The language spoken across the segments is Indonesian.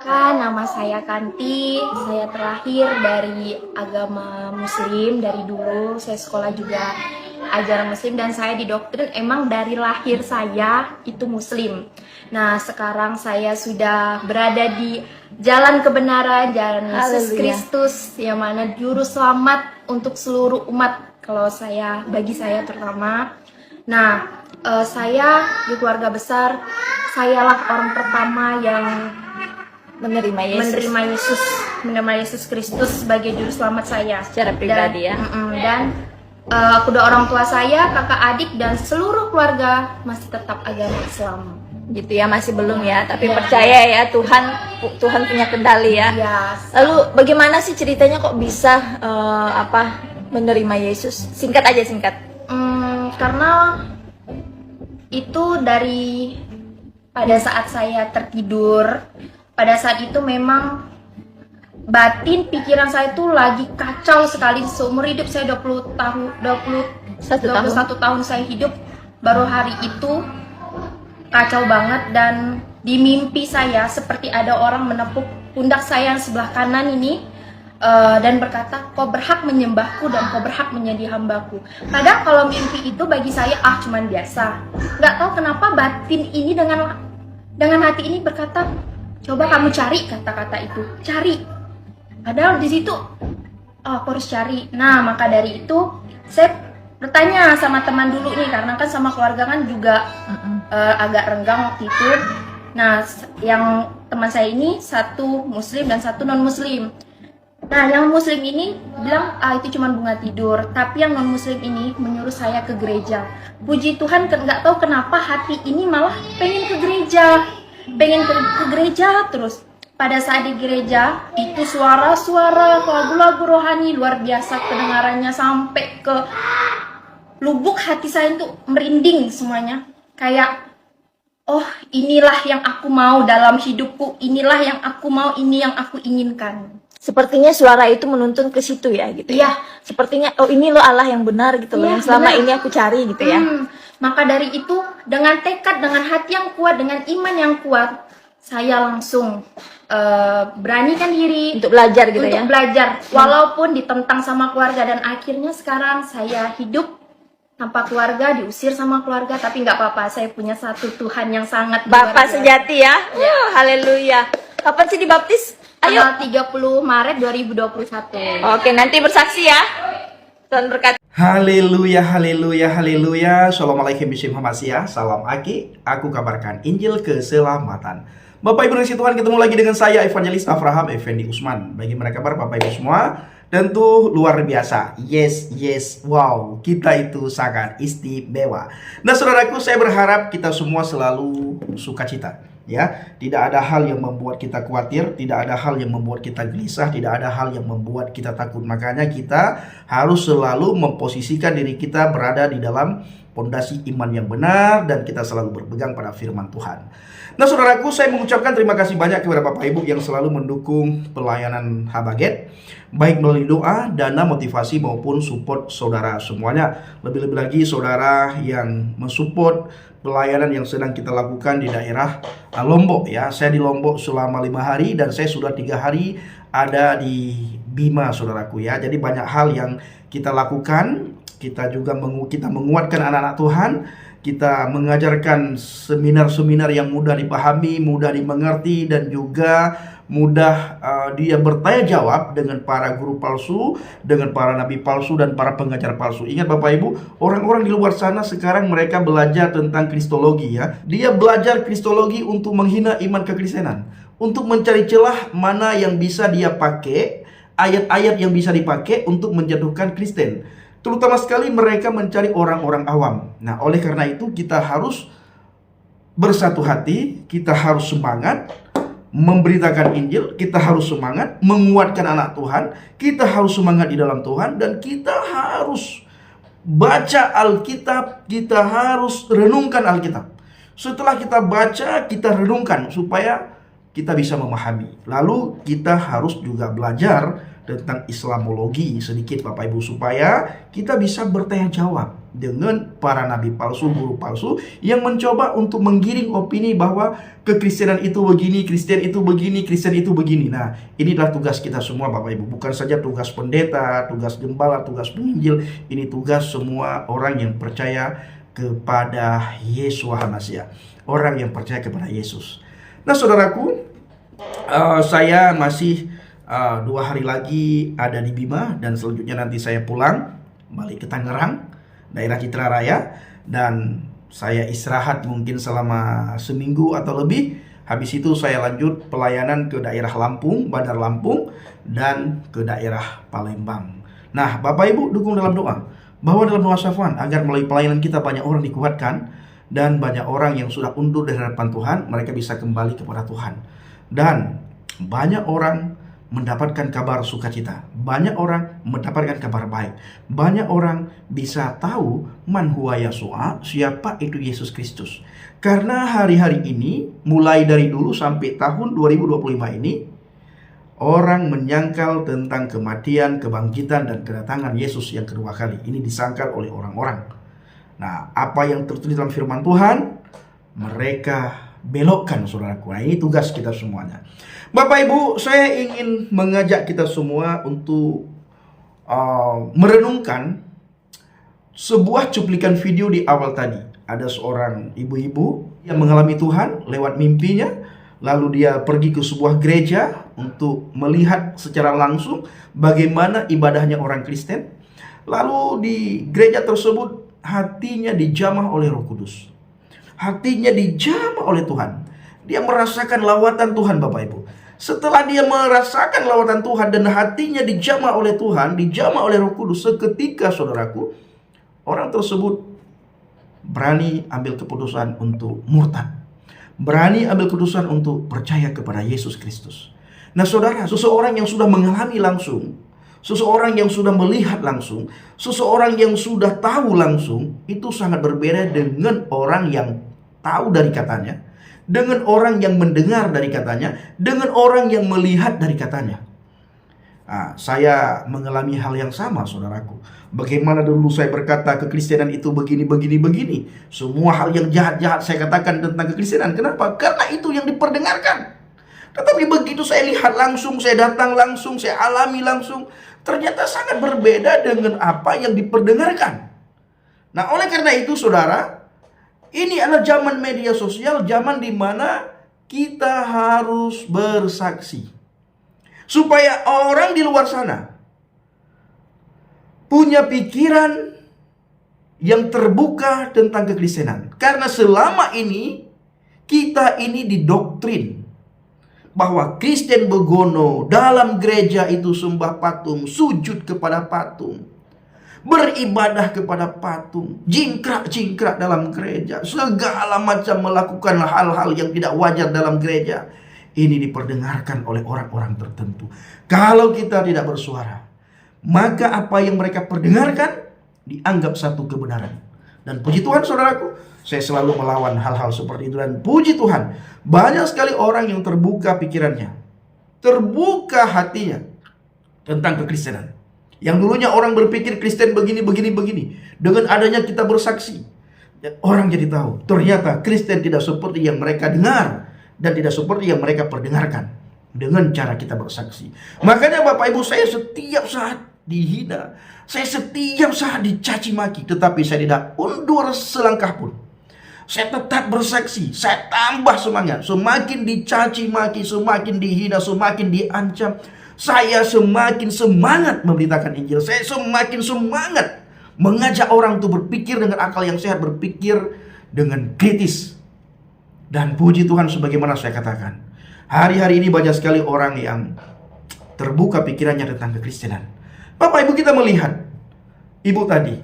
Nama saya Kanti, saya terlahir dari agama Muslim dari dulu. Saya sekolah juga ajaran Muslim dan saya didoktrin emang dari lahir saya itu Muslim. Nah, sekarang saya sudah berada di jalan kebenaran, jalan Yesus Kristus, yang mana juru selamat untuk seluruh umat. Kalau saya, bagi saya terutama. Nah, saya di keluarga besar, sayalah orang pertama yang menerima Yesus Kristus sebagai juru selamat saya secara pribadi ya. Dan kedua orang tua saya, kakak adik dan seluruh keluarga masih tetap agama Islam. Gitu ya, masih belum ya, tapi Ya, percaya ya Tuhan punya kendali ya. Yes. Lalu bagaimana sih ceritanya kok bisa menerima Yesus? Singkat aja, singkat. Karena itu dari pada saat saya tertidur. Pada saat itu memang batin pikiran saya itu lagi kacau sekali. Seumur hidup saya 21 tahun saya hidup, baru hari itu kacau banget. Dan di mimpi saya seperti ada orang menepuk pundak saya yang sebelah kanan ini dan berkata, kau berhak menyembahku dan kau berhak menjadi hambaku. Padahal kalau mimpi itu bagi saya cuman biasa. Nggak tahu kenapa batin ini dengan hati ini berkata, coba kamu cari kata-kata itu, cari. Padahal di situ, aku harus cari. Nah, maka dari itu saya bertanya sama teman dulu nih, karena kan sama keluarga kan juga agak renggang waktu itu. Nah, yang teman saya ini satu Muslim dan satu non Muslim. Nah, yang Muslim ini bilang itu cuma bunga tidur, tapi yang non Muslim ini menyuruh saya ke gereja. Puji Tuhan, nggak tahu kenapa hati ini malah pengen ke gereja. Pengen ke gereja terus. Pada saat di gereja itu suara-suara lagu-lagu rohani luar biasa kedengarannya, sampai ke lubuk hati saya itu merinding semuanya. Kayak, oh inilah yang aku mau dalam hidupku, inilah yang aku mau, ini yang aku inginkan. Sepertinya suara itu menuntun ke situ ya, gitu ya. Sepertinya, oh ini loh Allah yang benar gitu loh, yang selama ini aku cari gitu ya. Maka dari itu, dengan tekad, dengan hati yang kuat, dengan iman yang kuat, saya langsung beranikan diri Untuk belajar gitu ya. Untuk belajar, walaupun ditentang sama keluarga. Dan akhirnya sekarang saya hidup tanpa keluarga, diusir sama keluarga, tapi nggak apa-apa, saya punya satu Tuhan yang sangat Bapak sejati ya. Haleluya. Kapan sih dibaptis? Ayo. Tanggal 30 Maret 2021. Oke, nanti bersaksi ya. Tuhan berkati. Haleluya, haleluya, haleluya. Assalamualaikum warahmatullahi wabarakatuh. Salam Aki, aku kabarkan Injil keselamatan. Bapak Ibu dan Tuhan, ketemu lagi dengan saya Evangelis Avraham Effendi Usman. Bagi mereka kabar Bapak Ibu semua, tentu luar biasa. Yes, wow, kita itu sangat istimewa. Nah saudaraku, saya berharap kita semua selalu sukacita. Ya, tidak ada hal yang membuat kita khawatir, tidak ada hal yang membuat kita gelisah, tidak ada hal yang membuat kita takut. Makanya kita harus selalu memposisikan diri kita berada di dalam pondasi iman yang benar, dan kita selalu berpegang pada firman Tuhan. Nah saudaraku, saya mengucapkan terima kasih banyak kepada Bapak Ibu yang selalu mendukung pelayanan Habaget, baik melalui doa, dana, motivasi maupun support saudara semuanya. Lebih-lebih lagi saudara yang mensupport pelayanan yang sedang kita lakukan di daerah Lombok ya. Saya di Lombok selama 5 hari dan saya sudah 3 hari ada di Bima saudaraku ya. Jadi banyak hal yang kita lakukan. Kita juga kita menguatkan anak-anak Tuhan. Kita mengajarkan seminar-seminar yang mudah dipahami, mudah dimengerti, dan juga mudah dia bertanya jawab dengan para guru palsu, dengan para nabi palsu, dan para pengajar palsu. Ingat Bapak Ibu, orang-orang di luar sana sekarang mereka belajar tentang kristologi ya. Dia belajar kristologi untuk menghina iman kekristenan, untuk mencari celah mana yang bisa dia pakai, ayat-ayat yang bisa dipakai untuk menjatuhkan Kristen. Terutama sekali mereka mencari orang-orang awam. Nah, oleh karena itu kita harus bersatu hati, kita harus semangat memberitakan Injil, kita harus semangat menguatkan anak Tuhan, kita harus semangat di dalam Tuhan, dan kita harus baca Alkitab, kita harus renungkan Alkitab. Setelah kita baca, kita renungkan supaya kita bisa memahami. Lalu kita harus juga belajar tentang Islamologi sedikit Bapak Ibu, supaya kita bisa bertanya jawab. dengan para nabi palsu, guru palsu yang mencoba untuk menggiring opini bahwa kekristenan itu begini, Kristen itu begini, Kristen itu begini. Nah, inilah tugas kita semua Bapak Ibu. Bukan saja tugas pendeta, tugas gembala, tugas penginjil. Ini tugas semua orang yang percaya kepada Yeshua HaMashiach, orang yang percaya kepada Yesus. Nah, saudaraku, saya masih 2 hari lagi ada di Bima, dan selanjutnya nanti saya pulang balik ke Tangerang, daerah Citra Raya, dan saya istirahat mungkin selama seminggu atau lebih. Habis itu saya lanjut pelayanan ke daerah Lampung, Bandar Lampung, dan ke daerah Palembang. Nah, Bapak Ibu dukung dalam doa, bahwa dalam doa Safwan agar melalui pelayanan kita banyak orang dikuatkan, dan banyak orang yang sudah undur dari hadapan Tuhan, mereka bisa kembali kepada Tuhan, dan banyak orang mendapatkan kabar sukacita, banyak orang mendapatkan kabar baik, banyak orang bisa tahu man huwa Yeshua, siapa itu Yesus Kristus. Karena hari-hari ini, mulai dari dulu sampai tahun 2025 ini, orang menyangkal tentang kematian, kebangkitan, dan kedatangan Yesus yang kedua kali. Ini disangkal oleh orang-orang. Nah, apa yang tertulis dalam firman Tuhan, mereka belokkan, saudaraku. Nah, ini tugas kita semuanya. Bapak Ibu, saya ingin mengajak kita semua untuk merenungkan sebuah cuplikan video di awal tadi. Ada seorang ibu-ibu yang mengalami Tuhan lewat mimpinya, lalu dia pergi ke sebuah gereja untuk melihat secara langsung bagaimana ibadahnya orang Kristen. Lalu di gereja tersebut hatinya dijamah oleh Roh Kudus. Hatinya dijamah oleh Tuhan. Dia merasakan lawatan Tuhan, Bapak Ibu. Setelah dia merasakan lawatan Tuhan dan hatinya dijamah oleh Tuhan, dijamah oleh Roh Kudus, seketika, saudaraku, orang tersebut berani ambil keputusan untuk murtad. Berani ambil keputusan untuk percaya kepada Yesus Kristus. Nah, saudara, seseorang yang sudah mengalami langsung, seseorang yang sudah melihat langsung, seseorang yang sudah tahu langsung, itu sangat berbeda dengan orang yang tahu dari katanya, dengan orang yang mendengar dari katanya, dengan orang yang melihat dari katanya. Nah, saya mengalami hal yang sama, saudaraku. Bagaimana dulu saya berkata kekristenan itu begini, begini, begini. Semua hal yang jahat-jahat saya katakan tentang kekristenan. Kenapa? Karena itu yang diperdengarkan. Tetapi begitu saya lihat langsung, saya datang langsung, saya alami langsung, ternyata sangat berbeda dengan apa yang diperdengarkan. Nah, oleh karena itu, saudara, ini adalah zaman media sosial, zaman di mana kita harus bersaksi. Supaya orang di luar sana punya pikiran yang terbuka tentang kekristenan. Karena selama ini kita ini didoktrin bahwa Kristen begono, dalam gereja itu sembah patung, sujud kepada patung, beribadah kepada patung, jingkrak-jingkrak dalam gereja, segala macam melakukan hal-hal yang tidak wajar dalam gereja. Ini diperdengarkan oleh orang-orang tertentu. Kalau kita tidak bersuara, maka apa yang mereka perdengarkan dianggap satu kebenaran. Dan puji Tuhan, saudaraku, saya selalu melawan hal-hal seperti itu. Dan puji Tuhan, banyak sekali orang yang terbuka pikirannya, terbuka hatinya tentang kekristenan. Yang dulunya orang berpikir Kristen begini, begini, begini. Dengan adanya kita bersaksi, orang jadi tahu, ternyata Kristen tidak seperti yang mereka dengar, dan tidak seperti yang mereka perdengarkan. Dengan cara kita bersaksi. Makanya Bapak Ibu, saya setiap saat dihina, saya setiap saat dicaci maki, tetapi saya tidak undur selangkah pun. Saya tetap bersaksi, saya tambah semangat. Semakin dicaci maki, semakin dihina, semakin diancam, saya semakin semangat memberitakan Injil. Saya semakin semangat mengajak orang untuk berpikir dengan akal yang sehat, berpikir dengan kritis. Dan puji Tuhan, sebagaimana saya katakan, hari-hari ini banyak sekali orang yang terbuka pikirannya tentang kekristenan. Bapak Ibu, kita melihat ibu tadi,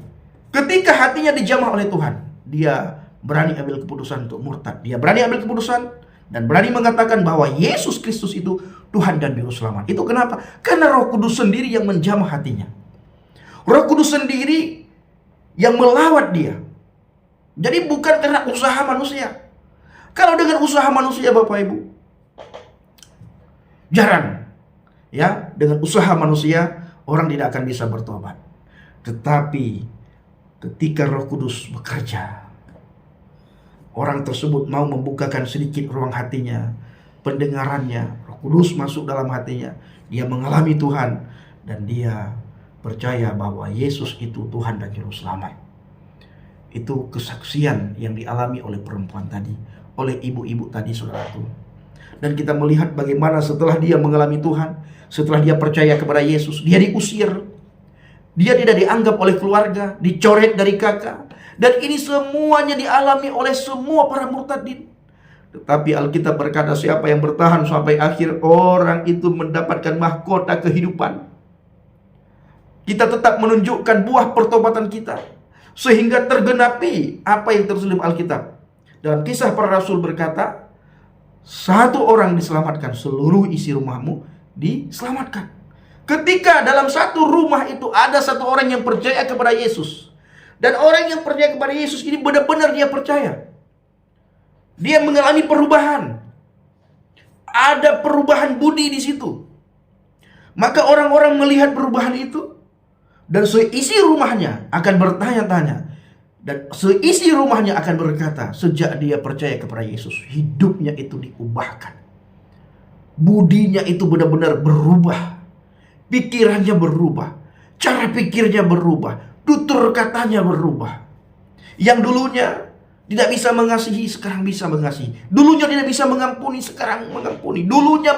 ketika hatinya dijamah oleh Tuhan, dia berani ambil keputusan untuk murtad. Dia berani ambil keputusan dan berani mengatakan bahwa Yesus Kristus itu Tuhan dan Juru Selamat. Itu kenapa? Karena Roh Kudus sendiri yang menjamah hatinya. Roh Kudus sendiri yang melawat dia. Jadi bukan karena usaha manusia. Kalau dengan usaha manusia, Bapak Ibu, jarang. Ya, dengan usaha manusia orang tidak akan bisa bertobat. Tetapi ketika Roh Kudus bekerja, orang tersebut mau membukakan sedikit ruang hatinya, pendengarannya, Roh Kudus masuk dalam hatinya, dia mengalami Tuhan, dan dia percaya bahwa Yesus itu Tuhan dan Juru Selamat. Itu kesaksian yang dialami oleh perempuan tadi, oleh ibu-ibu tadi, saudaraku. Dan kita melihat bagaimana setelah dia mengalami Tuhan, setelah dia percaya kepada Yesus, dia diusir. Dia tidak dianggap oleh keluarga, dicoret dari kakak. Dan ini semuanya dialami oleh semua para murtadin. Tetapi Alkitab berkata, siapa yang bertahan sampai akhir, orang itu mendapatkan mahkota kehidupan. Kita tetap menunjukkan buah pertobatan kita, sehingga tergenapi apa yang tertulis Alkitab. Dalam Kisah Para Rasul berkata, satu orang diselamatkan, seluruh isi rumahmu diselamatkan. Ketika dalam satu rumah itu ada satu orang yang percaya kepada Yesus, dan orang yang percaya kepada Yesus ini benar-benar dia percaya, dia mengalami perubahan, ada perubahan budi di situ. Maka orang-orang melihat perubahan itu, dan seisi rumahnya akan bertanya-tanya, dan seisi rumahnya akan berkata, sejak dia percaya kepada Yesus, hidupnya itu diubahkan, budinya itu benar-benar berubah. Pikirannya berubah, cara pikirnya berubah, tutur katanya berubah. Yang dulunya tidak bisa mengasihi, sekarang bisa mengasihi. Dulunya tidak bisa mengampuni, sekarang mengampuni. Dulunya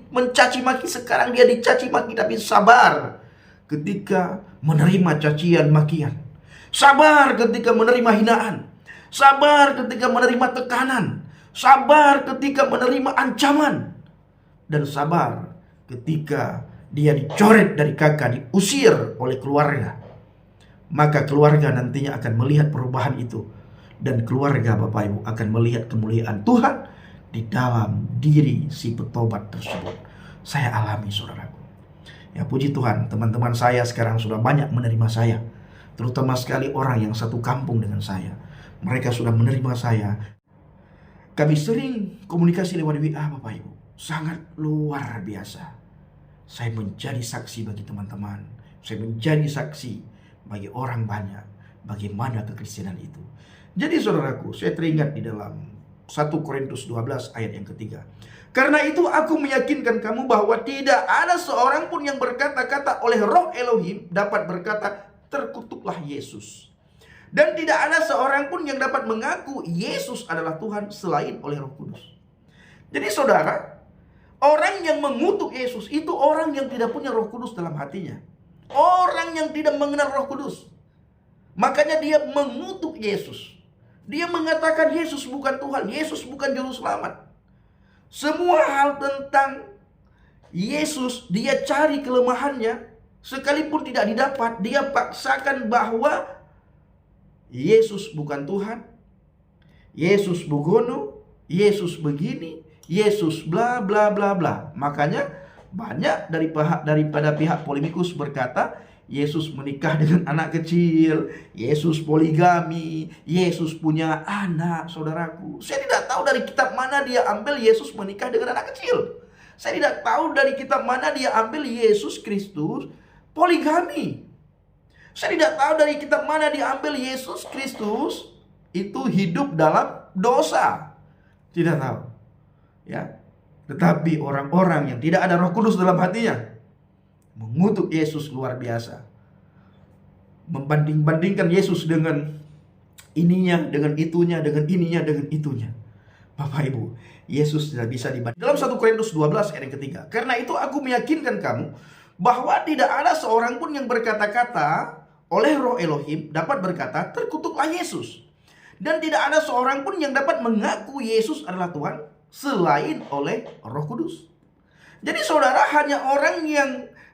mencaci maki, sekarang dia dicaci maki, tapi sabar ketika menerima cacian makian. Sabar ketika menerima hinaan. Sabar ketika menerima tekanan. Sabar ketika menerima ancaman. Dan sabar ketika dia dicoret dari kakak, diusir oleh keluarga. Maka keluarga nantinya akan melihat perubahan itu. Dan keluarga Bapak Ibu akan melihat kemuliaan Tuhan di dalam diri si petobat tersebut. Saya alami, saudaraku. Ya, puji Tuhan, teman-teman saya sekarang sudah banyak menerima saya. Terutama sekali orang yang satu kampung dengan saya. Mereka sudah menerima saya. Kami sering komunikasi lewat WA, Bapak Ibu. Sangat luar biasa. Saya menjadi saksi bagi teman-teman. Saya menjadi saksi bagi orang banyak bagaimana kekristenan itu. Jadi saudaraku, saya teringat di dalam 1 Korintus 12 ayat yang ketiga. Karena itu aku meyakinkan kamu bahwa tidak ada seorang pun yang berkata-kata oleh Roh Elohim dapat berkata, terkutuklah Yesus. Dan tidak ada seorang pun yang dapat mengaku Yesus adalah Tuhan selain oleh Roh Kudus. Jadi saudara, orang yang mengutuk Yesus itu orang yang tidak punya Roh Kudus dalam hatinya. Orang yang tidak mengenal Roh Kudus. Makanya dia mengutuk Yesus. Dia mengatakan Yesus bukan Tuhan, Yesus bukan Juru Selamat. Semua hal tentang Yesus dia cari kelemahannya, sekalipun tidak didapat, dia paksakan bahwa Yesus bukan Tuhan, Yesus bugono, Yesus begini, Yesus bla bla bla bla. Makanya banyak daripada pihak polemikus berkata Yesus menikah dengan anak kecil, Yesus poligami, Yesus punya anak. Saudaraku, saya tidak tahu dari kitab mana dia ambil Yesus menikah dengan anak kecil. Saya tidak tahu dari kitab mana dia ambil Yesus Kristus poligami. Saya tidak tahu dari kitab mana dia ambil Yesus Kristus itu hidup dalam dosa. Tidak tahu. Ya. Tetapi orang-orang yang tidak ada Roh Kudus dalam hatinya mengutuk Yesus luar biasa. Membanding-bandingkan Yesus dengan ininya, dengan itunya, dengan ininya, dengan itunya. Bapak Ibu, Yesus tidak bisa dibanding. Dalam 1 Korintus 12 ayat yang ketiga. Karena itu aku meyakinkan kamu bahwa tidak ada seorang pun yang berkata-kata oleh Roh Elohim dapat berkata, terkutuklah Yesus. Dan tidak ada seorang pun yang dapat mengaku Yesus adalah Tuhan selain oleh Roh Kudus. Jadi saudara, hanya orang yang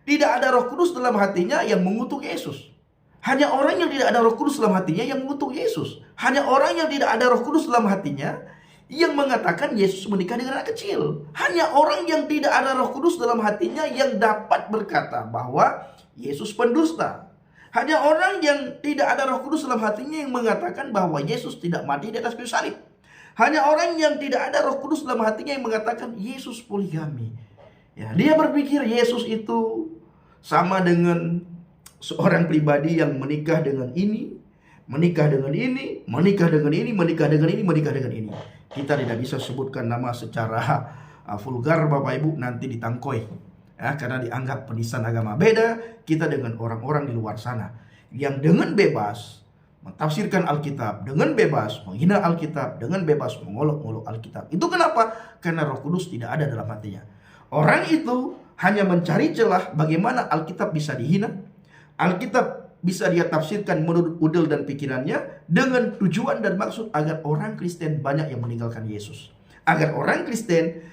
tidak ada Roh Kudus dalam hatinya yang mengutuk Yesus. Hanya orang yang tidak ada Roh Kudus dalam hatinya yang mengutuk Yesus. Hanya orang yang tidak ada Roh Kudus dalam hatinya yang mengatakan Yesus menikah dengan anak kecil. Hanya orang yang tidak ada Roh Kudus dalam hatinya yang dapat berkata bahwa Yesus pendusta. Hanya orang yang tidak ada Roh Kudus dalam hatinya yang mengatakan bahwa Yesus tidak mati di atas kayu salib. Hanya orang yang tidak ada Roh Kudus dalam hatinya yang mengatakan Yesus poligami. Ya, dia berpikir Yesus itu sama dengan seorang pribadi yang menikah dengan ini, menikah dengan ini, menikah dengan ini, menikah dengan ini, menikah dengan ini. Kita tidak bisa sebutkan nama secara vulgar Bapak Ibu, nanti ditangkoi ya, karena dianggap penistaan agama. Beda kita dengan orang-orang di luar sana yang dengan bebas mentafsirkan Alkitab, dengan bebas menghina Alkitab, dengan bebas mengolok-olok Alkitab. Itu kenapa? Karena Roh Kudus tidak ada dalam hatinya. Orang itu hanya mencari celah bagaimana Alkitab bisa dihina, Alkitab bisa dia tafsirkan menurut udel dan pikirannya, dengan tujuan dan maksud agar orang Kristen banyak yang meninggalkan Yesus, agar orang Kristen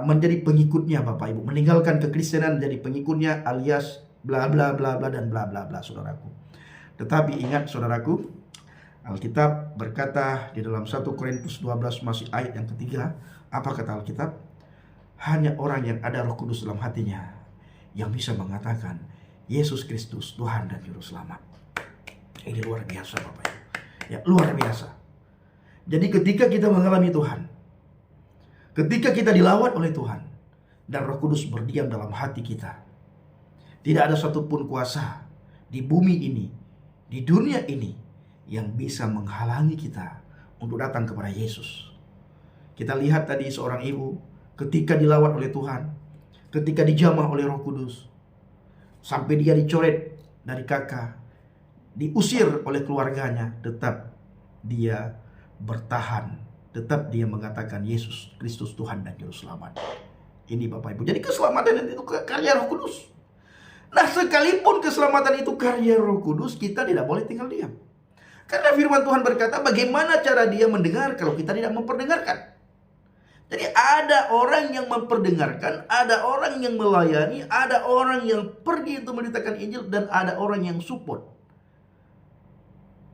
menjadi pengikutnya Bapak Ibu, meninggalkan kekristenan menjadi pengikutnya, alias bla bla bla bla dan bla bla bla, saudaraku. Tetapi ingat saudaraku, Alkitab berkata di dalam 1 Korintus 12 masih ayat yang ketiga, apa kata Alkitab? Hanya orang yang ada Roh Kudus dalam hatinya yang bisa mengatakan Yesus Kristus Tuhan dan Juru Selamat. Ini luar biasa Bapak Ibu. Ya, luar biasa. Jadi ketika kita mengalami Tuhan, ketika kita dilawat oleh Tuhan dan Roh Kudus berdiam dalam hati kita, tidak ada satupun kuasa di bumi ini, di dunia ini, yang bisa menghalangi kita untuk datang kepada Yesus. Kita lihat tadi seorang ibu ketika dilawat oleh Tuhan, ketika dijamah oleh Roh Kudus, sampai dia dicoret dari kakak, diusir oleh keluarganya, tetap dia bertahan, tetap dia mengatakan Yesus Kristus Tuhan dan Juru Selamat. Ini Bapak Ibu. Jadi keselamatan itu karya Roh Kudus. Nah, sekalipun keselamatan itu karya Roh Kudus, kita tidak boleh tinggal diam. Karena firman Tuhan berkata, bagaimana cara dia mendengar kalau kita tidak memperdengarkan? Jadi ada orang yang memperdengarkan, ada orang yang melayani, ada orang yang pergi untuk memberitakan Injil, dan ada orang yang support,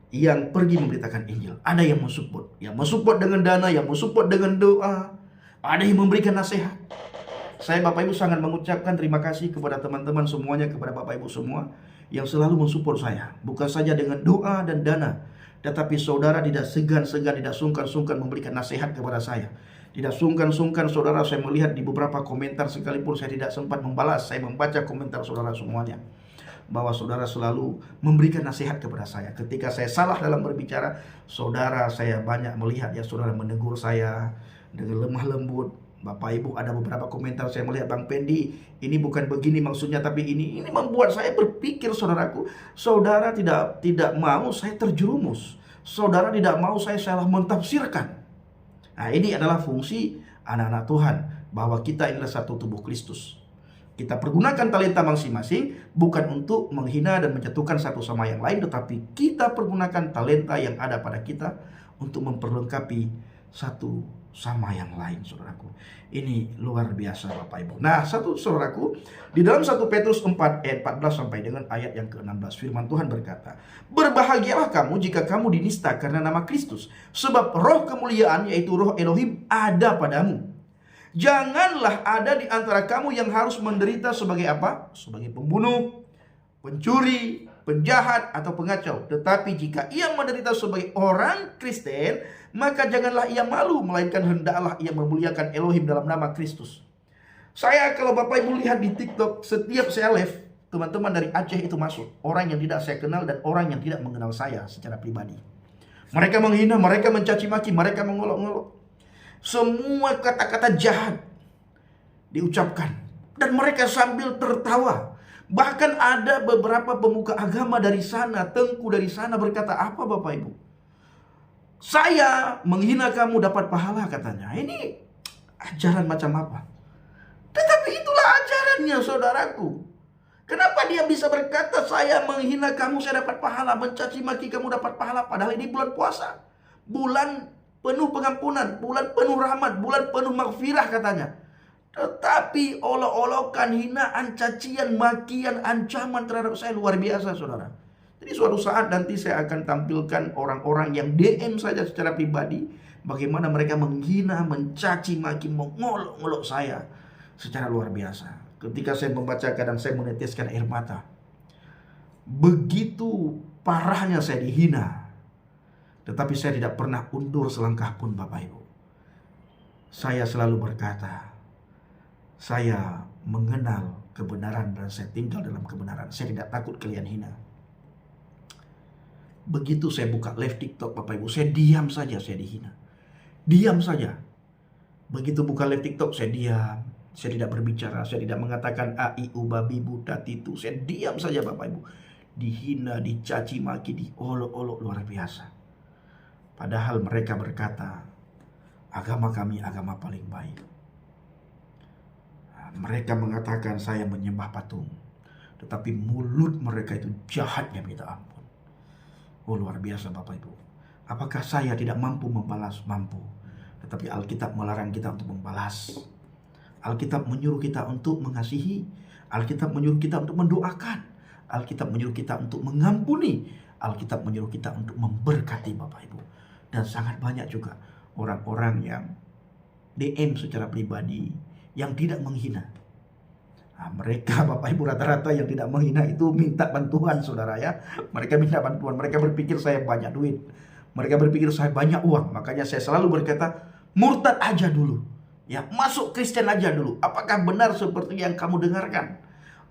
yang pergi memberitakan Injil. Ada yang mensupport dengan dana, yang mensupport dengan doa, ada yang memberikan nasihat. Saya Bapak Ibu sangat mengucapkan terima kasih kepada teman-teman semuanya, kepada Bapak Ibu semua yang selalu mensupport saya. Bukan saja dengan doa dan dana, tetapi saudara tidak segan-segan, tidak sungkan-sungkan memberikan nasihat kepada saya. Tidak sungkan-sungkan saudara, saya melihat di beberapa komentar, sekalipun saya tidak sempat membalas, saya membaca komentar saudara semuanya, bahwa saudara selalu memberikan nasihat kepada saya. Ketika saya salah dalam berbicara, saudara, saya banyak melihat ya, saudara menegur saya dengan lemah lembut. Bapak Ibu, ada beberapa komentar saya melihat, Bang Pendi, ini bukan begini maksudnya, tapi ini membuat saya berpikir saudaraku. Saudara tidak mau saya terjerumus. Saudara tidak mau saya salah mentafsirkan. Nah, ini adalah fungsi anak-anak Tuhan, bahwa kita adalah satu tubuh Kristus. Kita pergunakan talenta masing-masing bukan untuk menghina dan menjatuhkan satu sama yang lain, tetapi kita pergunakan talenta yang ada pada kita untuk memperlengkapi satu sama yang lain, saudaraku. Ini luar biasa Bapak Ibu. Nah, saudaraku, di dalam 1 Petrus 4 ayat 14 sampai dengan ayat yang ke-16, firman Tuhan berkata, berbahagialah kamu jika kamu dinista karena nama Kristus, sebab roh kemuliaan, yaitu roh Elohim, ada padamu. Janganlah ada di antara kamu yang harus menderita sebagai apa? Sebagai pembunuh, pencuri, penjahat, atau pengacau. Tetapi jika ia menderita sebagai orang Kristen, maka janganlah ia malu, melainkan hendaklah ia memuliakan Elohim dalam nama Kristus. Saya, kalau Bapak Ibu lihat di TikTok, setiap saya live, teman-teman dari Aceh itu masuk. Orang yang tidak saya kenal dan orang yang tidak mengenal saya secara pribadi. Mereka menghina, mereka mencaci maki, mereka mengolok-olok. Semua kata-kata jahat diucapkan. Dan mereka sambil tertawa. Bahkan ada beberapa pemuka agama dari sana, tengku dari sana berkata, apa Bapak Ibu? Saya menghina kamu dapat pahala, katanya. Ini ajaran macam apa? Tetapi itulah ajarannya, saudaraku. Kenapa dia bisa berkata saya menghina kamu saya dapat pahala, mencaci maki kamu dapat pahala, padahal ini bulan puasa, bulan penuh pengampunan, bulan penuh rahmat, bulan penuh maghfirah, katanya. Tetapi olok-olokan, hinaan, cacian, makian, ancaman terhadap saya luar biasa, saudara. Jadi suatu saat nanti saya akan tampilkan orang-orang yang DM saja secara pribadi, bagaimana mereka menghina, mencaci maki, mengolok-olok saya secara luar biasa. Ketika saya membaca, kadang saya meneteskan air mata. Begitu parahnya saya dihina. Tetapi saya tidak pernah undur selangkah pun Bapak Ibu. Saya selalu berkata, saya mengenal kebenaran dan saya tinggal dalam kebenaran. Saya tidak takut kalian hina. Begitu saya buka live TikTok Bapak Ibu, saya diam saja, saya dihina. Diam saja. Begitu buka live TikTok, saya diam. Saya tidak berbicara, saya tidak mengatakan a, i, u, babi, buta, titu. Saya diam saja Bapak Ibu. Dihina, dicaci maki, diolok-olok luar biasa. Padahal mereka berkata, agama kami agama paling baik. Mereka mengatakan saya menyembah patung, tetapi mulut mereka itu jahatnya minta ampun. Oh luar biasa Bapak Ibu. Apakah saya tidak mampu membalas? Mampu. Tetapi Alkitab melarang kita untuk membalas. Alkitab menyuruh kita untuk mengasihi. Alkitab menyuruh kita untuk mendoakan. Alkitab menyuruh kita untuk mengampuni. Alkitab menyuruh kita untuk memberkati Bapak Ibu. Dan sangat banyak juga orang-orang yang DM secara pribadi yang tidak menghina. Nah, mereka Bapak Ibu rata-rata yang tidak menghina itu minta bantuan saudara ya. Mereka minta bantuan, mereka berpikir saya banyak duit. Mereka berpikir saya banyak uang. Makanya saya selalu berkata, murtad aja dulu. Ya, masuk Kristen aja dulu. Apakah benar seperti yang kamu dengarkan?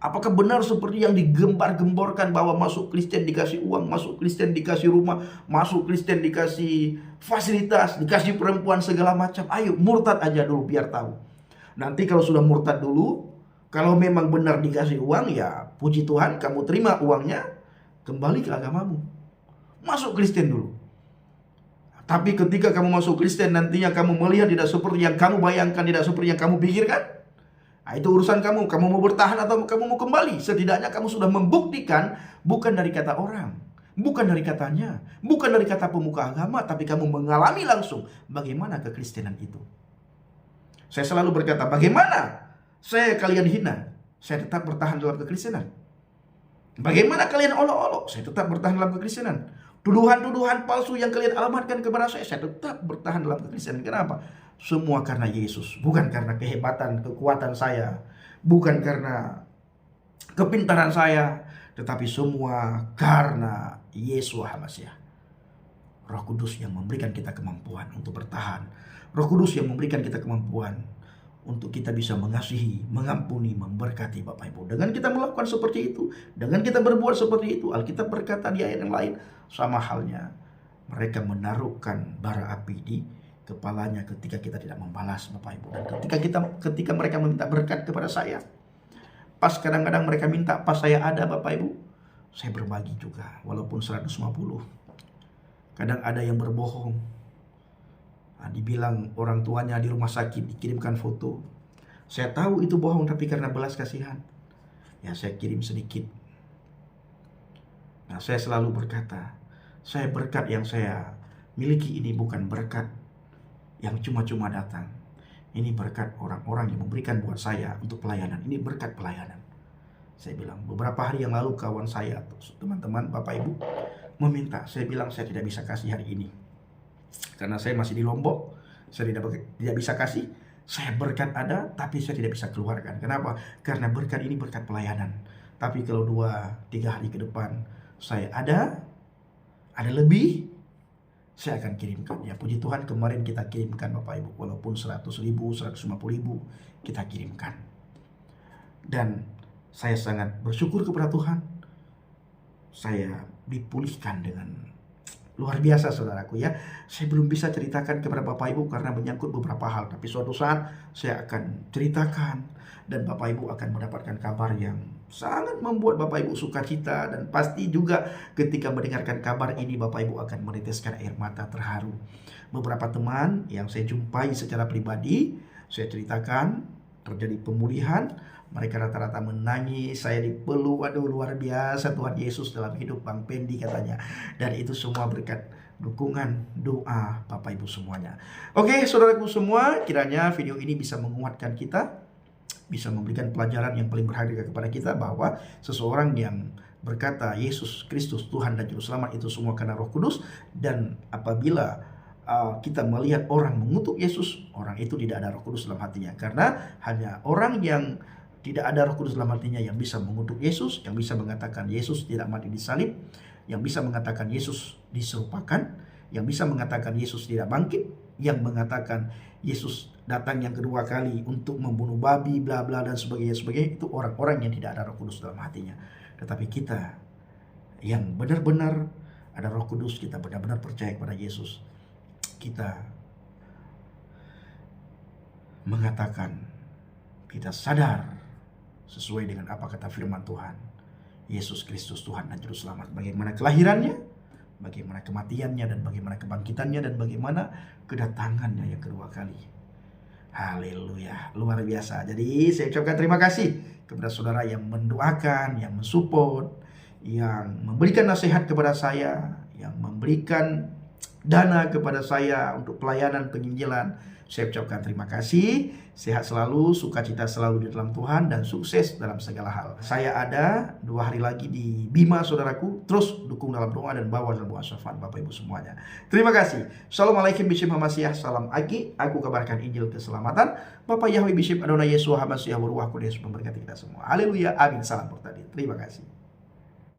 Apakah benar seperti yang digembar-gemborkan bahwa masuk Kristen dikasih uang, masuk Kristen dikasih rumah, masuk Kristen dikasih fasilitas, dikasih perempuan segala macam? Ayo murtad aja dulu biar tahu. Nanti kalau sudah murtad dulu, kalau memang benar dikasih uang, ya puji Tuhan kamu terima uangnya, kembali ke agamamu. Masuk Kristen dulu. Tapi ketika kamu masuk Kristen nantinya kamu melihat tidak seperti yang kamu bayangkan, tidak seperti yang kamu pikirkan, nah, itu urusan kamu. Kamu mau bertahan atau kamu mau kembali. Setidaknya kamu sudah membuktikan bukan dari kata orang, bukan dari katanya, bukan dari kata pemuka agama, tapi kamu mengalami langsung bagaimana kekristenan itu. Saya selalu berkata, bagaimana kalian hina, saya tetap bertahan dalam kekristenan. Bagaimana kalian olok-olok, saya tetap bertahan dalam kekristenan. Tuduhan-tuduhan palsu yang kalian alamatkan kepada saya tetap bertahan dalam kekristenan. Kenapa? Semua karena Yesus, bukan karena kehebatan, kekuatan saya, bukan karena kepintaran saya, tetapi semua karena Yesus Hamasiah. Roh Kudus yang memberikan kita kemampuan untuk bertahan. Roh Kudus yang memberikan kita kemampuan untuk kita bisa mengasihi, mengampuni, memberkati Bapak Ibu. Dengan kita melakukan seperti itu, dengan kita berbuat seperti itu, Alkitab berkata di ayat yang lain, sama halnya mereka menaruhkan bara api di kepalanya ketika kita tidak membalas Bapak Ibu. Dan ketika mereka meminta berkat kepada saya, pas kadang-kadang mereka minta, pas saya ada Bapak Ibu, saya berbagi juga walaupun 150. Kadang ada yang berbohong. Nah, dibilang orang tuanya di rumah sakit dikirimkan foto. Saya tahu itu bohong, tapi karena belas kasihan, ya saya kirim sedikit. Nah, saya selalu berkata, saya berkat yang saya miliki ini bukan berkat yang cuma-cuma datang. Ini berkat orang-orang yang memberikan buat saya untuk pelayanan. Ini berkat pelayanan. Saya bilang, beberapa hari yang lalu kawan saya, teman-teman, Bapak Ibu, meminta. Saya bilang, saya tidak bisa kasih hari ini. Karena saya masih di Lombok, saya tidak bisa kasih. Saya berkat ada, tapi saya tidak bisa keluarkan. Kenapa? Karena berkat ini berkat pelayanan. Tapi kalau 2-3 hari ke depan saya ada lebih, saya akan kirimkan. Ya puji Tuhan kemarin kita kirimkan Bapak Ibu. Walaupun 100.000, 150.000 kita kirimkan. Dan saya sangat bersyukur kepada Tuhan. Saya dipulihkan dengan luar biasa saudaraku ya. Saya belum bisa ceritakan kepada Bapak Ibu karena menyangkut beberapa hal. Tapi suatu saat saya akan ceritakan. Dan Bapak Ibu akan mendapatkan kabar yang sangat membuat Bapak Ibu sukacita. Dan pasti juga ketika mendengarkan kabar ini Bapak Ibu akan meneteskan air mata terharu. Beberapa teman yang saya jumpai secara pribadi, saya ceritakan terjadi pemulihan. Mereka rata-rata menangis, saya dipeluk, waduh luar biasa Tuhan Yesus dalam hidup Bang Pendi katanya. Dan itu semua berkat dukungan doa Bapak Ibu semuanya. Oke saudaraku semua, kiranya video ini bisa menguatkan kita, bisa memberikan pelajaran yang paling berharga kepada kita bahwa seseorang yang berkata Yesus Kristus Tuhan dan Juru Selamat itu semua karena Roh Kudus. Dan apabila kita melihat orang mengutuk Yesus, orang itu tidak ada Roh Kudus dalam hatinya. Karena hanya orang yang tidak ada Roh Kudus dalam hatinya yang bisa mengutuk Yesus, yang bisa mengatakan Yesus tidak mati di salib, yang bisa mengatakan Yesus diserupakan, yang bisa mengatakan Yesus tidak bangkit, yang mengatakan Yesus datang yang kedua kali untuk membunuh babi, bla bla dan sebagainya. Itu orang-orang yang tidak ada Roh Kudus dalam hatinya. Tetapi kita yang benar-benar ada Roh Kudus, kita benar-benar percaya kepada Yesus, kita mengatakan, kita sadar sesuai dengan apa kata firman Tuhan, Yesus Kristus Tuhan dan Juru Selamat. Bagaimana kelahirannya, bagaimana kematiannya, dan bagaimana kebangkitannya, dan bagaimana kedatangannya yang kedua kali. Haleluya, luar biasa. Jadi saya ucapkan terima kasih kepada saudara yang mendoakan, yang mensupport, yang memberikan nasihat kepada saya, yang memberikan dana kepada saya untuk pelayanan penginjilan. Saya ucapkan terima kasih. Sehat selalu, sukacita selalu di dalam Tuhan, dan sukses dalam segala hal. Saya ada 2 hari lagi di Bima, saudaraku. Terus dukung dalam doa dan bawa dalam doa syafaat Bapak Ibu semuanya. Terima kasih. Assalamualaikum Bishop Hamasiah. Salam Agi. Aku kabarkan Injil keselamatan. Bapak Yahweh Bishop Adonai Yesua Hamasiah Waruah Kudus memberkati kita semua. Haleluya. Amin. Salam bertadi. Terima kasih.